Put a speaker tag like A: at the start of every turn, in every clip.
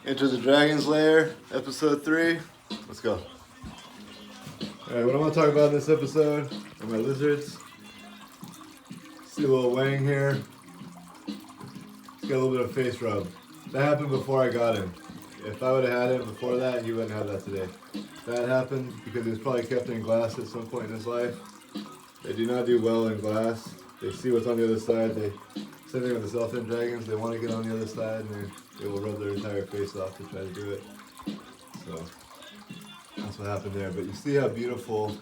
A: Enter the Dragons Lair, episode 3. Let's go. Alright, what I want to talk about in this episode are my lizards. See a little Wang here. He's got a little bit of face rub. That happened before I got him. If I would have had him before that, he wouldn't have that today. That happened because he was probably kept in glass at some point in his life. They do not do well in glass. They see what's on the other side. Same thing with the Sailfin dragons. They want to get on the other side and they will rub their entire face off to try to do it. So that's what happened there. But you see how beautiful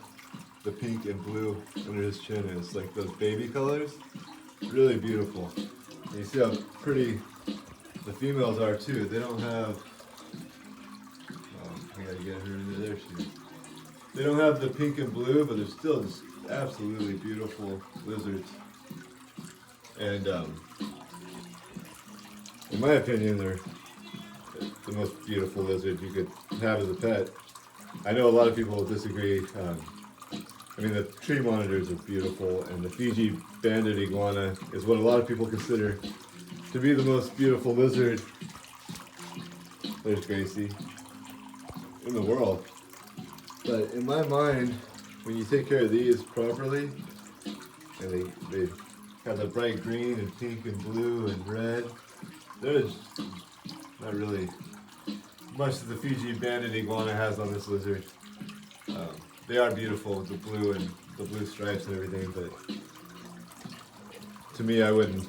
A: the pink and blue under his chin is, like those baby colors. Really beautiful. And you see how pretty the females are too. They don't have. I gotta get her into there. They don't have the pink and blue, but they're still just absolutely beautiful lizards. And in my opinion, they're the most beautiful lizard you could have as a pet. I know a lot of people will disagree. I mean, the tree monitors are beautiful, and the Fiji banded iguana is what a lot of people consider to be the most beautiful lizard. There's Gracie in the world. But in my mind, when you take care of these properly, and they have the bright green and pink and blue and red, there's not really much that the Fiji banded iguana has on this lizard. They are beautiful with the blue and the blue stripes and everything, but to me, I wouldn't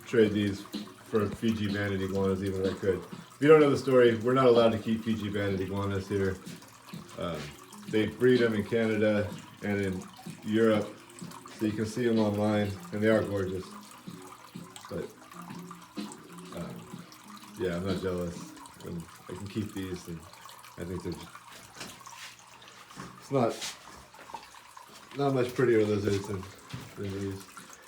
A: trade these for Fiji banded iguanas even if I could. If you don't know the story, we're not allowed to keep Fiji banded iguanas here. They breed them in Canada and in Europe, so you can see them online, and they are gorgeous. But yeah, I'm not jealous. When I can keep these, and I think they're it's not much prettier lizards than these.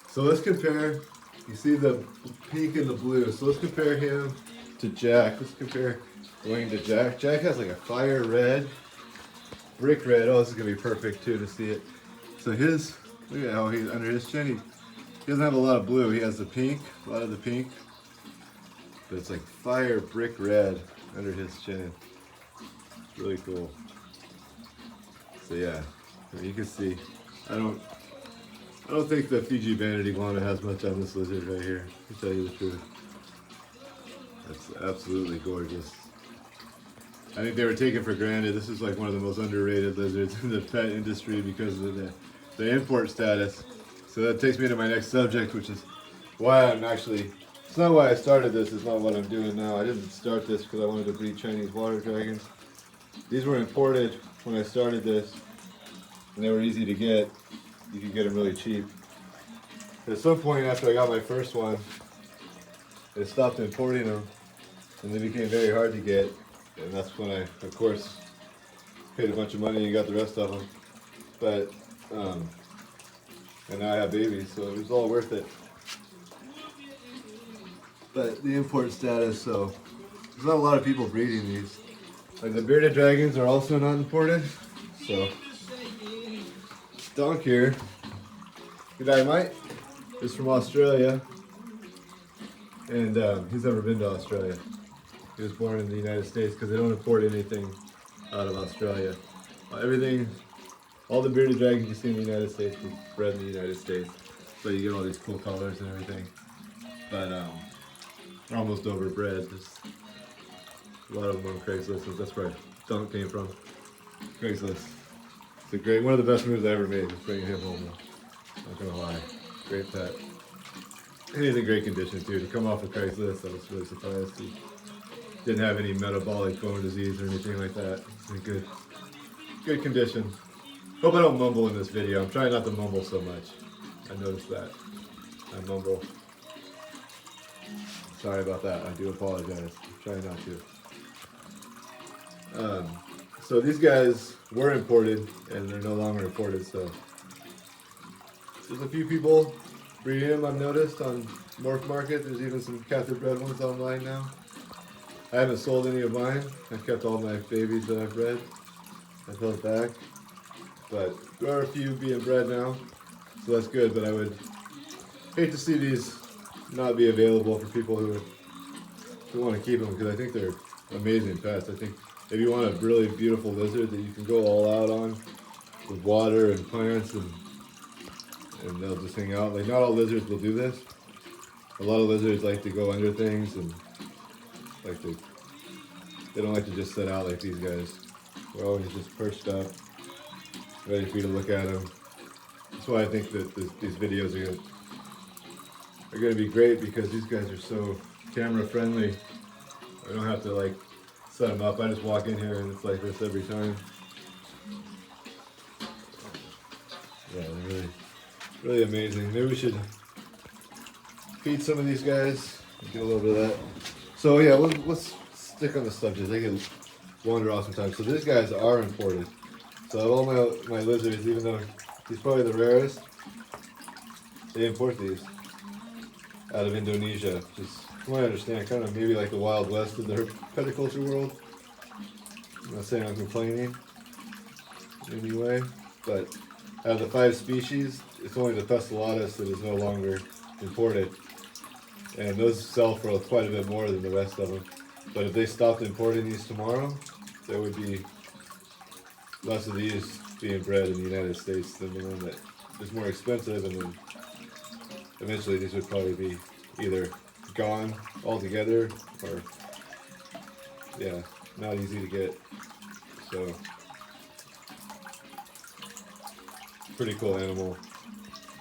A: So let's compare. You see the pink and the blue. So let's compare him to Jack. Let's compare Wayne to Jack. Jack has like a fire red, brick red. Oh, this is gonna be perfect too to see it. So look at how he's under his chin. He doesn't have a lot of blue. He has the pink, a lot of the pink, but it's like fire brick red under his chin. Really cool. So yeah, you can see. I don't think the Fiji banded iguana has much on this lizard right here, to tell you the truth. That's absolutely gorgeous. I think they were taken for granted. This is like one of the most underrated lizards in the pet industry because of the import status. So that takes me to my next subject, which is why it's not why I started this, it's not what I'm doing now. I didn't start this because I wanted to breed Chinese water dragons. These were imported when I started this, and they were easy to get. You could get them really cheap. But at some point after I got my first one, they stopped importing them, and they became very hard to get. And that's when I, of course, paid a bunch of money and got the rest of them. But, and now I have babies, so it was all worth it. But the import status, so there's not a lot of people breeding these. Like the bearded dragons are also not imported, so Donk here, g'day mate, is from Australia, and he's never been to Australia. He was born in the United States because they don't import anything out of Australia. All the bearded dragons you see in the United States were bred in the United States, so you get all these cool colors and everything. But they're almost overbred. There's a lot of them on Craigslist, so that's where Dunk came from. Craigslist. It's one of the best moves I ever made was bringing him home. Not gonna lie, great pet. And he's in great condition too. To come off of Craigslist, I was really surprised. He didn't have any metabolic bone disease or anything like that. He's in good condition. Hope I don't mumble in this video. I'm trying not to mumble so much. I noticed that. I mumble. Sorry about that. I do apologize. I'm trying not to. So these guys were imported, and they're no longer imported. So there's a few people breeding them. I've noticed on Morph Market. There's even some captive bred ones online now. I haven't sold any of mine. I've kept all my babies that I've bred. I've held back, but there are a few being bred now, so that's good. But I would hate to see these not be available for people who we want to keep them because I think they're amazing pets. I think if you want a really beautiful lizard that you can go all out on with water and plants and they'll just hang out. Like not all lizards will do this. A lot of lizards like to go under things and like they don't like to just sit out like these guys. They're always just perched up, ready for you to look at them. That's why I think that these videos are going to be great because these guys are so camera friendly. I don't have to like set them up. I just walk in here and it's like this every time. Yeah, they're really amazing. Maybe we should feed some of these guys and get a little bit of that. So yeah, let's stick on the subject. They can wander off sometimes. So these guys are imported. So of all my lizards, even though he's probably the rarest, they import these out of Indonesia, which is, from what I understand, kind of maybe like the Wild West of the herpetoculture world. I'm not saying I'm complaining in any way, but out of the 5 species, it's only the Pestillatus that is no longer imported. And those sell for quite a bit more than the rest of them. But if they stopped importing these tomorrow, there would be less of these being bred in the United States than the one that is more expensive, and then eventually these would probably be either gone altogether or, yeah, not easy to get. So, pretty cool animal,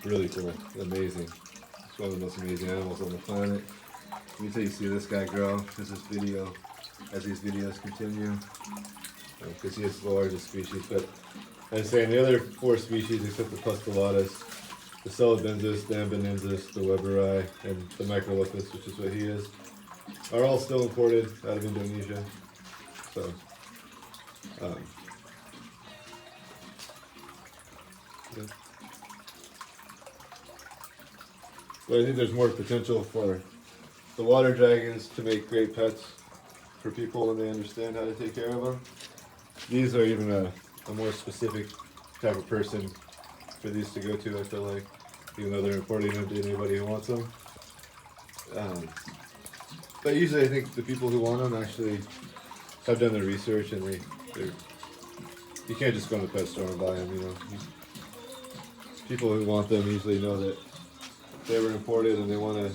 A: really cool, amazing. It's one of the most amazing animals on the planet. Let me tell you, see this guy grow as these videos continue, because he is the largest species. But as I say, the other 4 species except the Pestillatus, the Celebensis, the Ambenensis, the Weberi, and the Microlithus, which is what he is, are all still imported out of Indonesia. So, yeah. But I think there's more potential for the water dragons to make great pets for people when they understand how to take care of them. These are even a more specific type of person for these to go to, I feel like, even though they're importing them to anybody who wants them. But usually I think the people who want them actually have done their research, and you can't just go to the pet store and buy them, you know. People who want them usually know that they were imported and they want to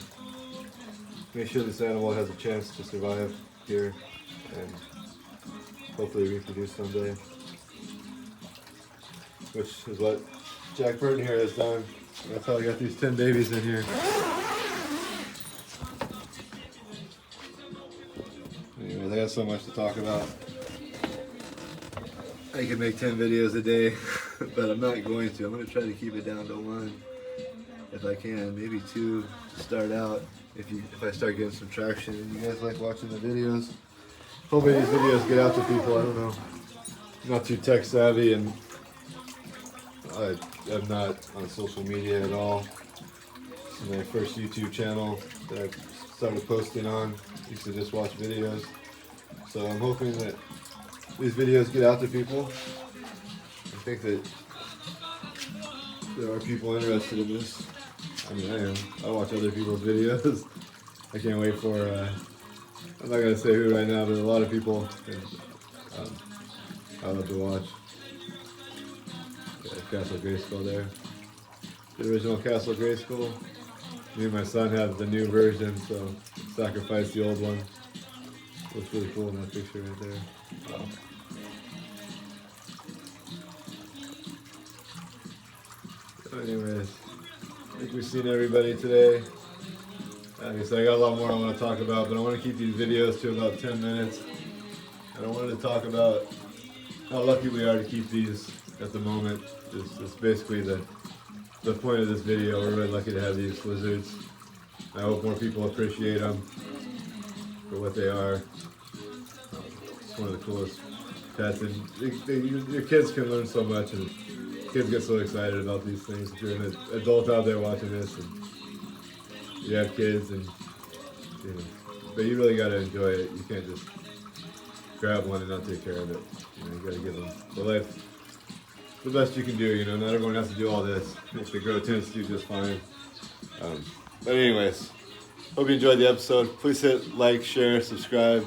A: make sure this animal has a chance to survive here and hopefully reproduce someday, which is what Jack Burton here has done. That's how I got these 10 babies in here. Anyways, I got so much to talk about. I can make 10 videos a day, but I'm not going to. I'm going to try to keep it down to 1 if I can, maybe 2 to start out. If I start getting some traction and you guys like watching the videos. Hopefully these videos get out to people. I don't know. I'm not too tech savvy, and I'm not on social media at all. This is my first YouTube channel that I started posting on. I used to just watch videos. So I'm hoping that these videos get out to people. I think that there are people interested in this. I mean, I am. I watch other people's videos. I can't wait for, I'm not going to say who right now, but a lot of people I love to watch. Yeah, Castle Grayskull there. The original Castle Grayskull. Me and my son have the new version, so sacrifice the old one. Looks really cool in that picture right there. Wow. So anyways, I think we've seen everybody today. I got a lot more I want to talk about, but I want to keep these videos to about 10 minutes. And I wanted to talk about how lucky we are to keep these at the moment. It's basically the point of this video. We're really lucky to have these lizards. I hope more people appreciate them for what they are. It's one of the coolest pets, and your kids can learn so much, and kids get so excited about these things. If you're an adult out there watching this and you have kids, and but you really got to enjoy it. You can't just grab one and not take care of it. You got to give them the life, the best you can do. Not everyone has to do all this. If they grow, tends to do just fine. But anyways, Hope you enjoyed the episode. Please hit like, share, subscribe.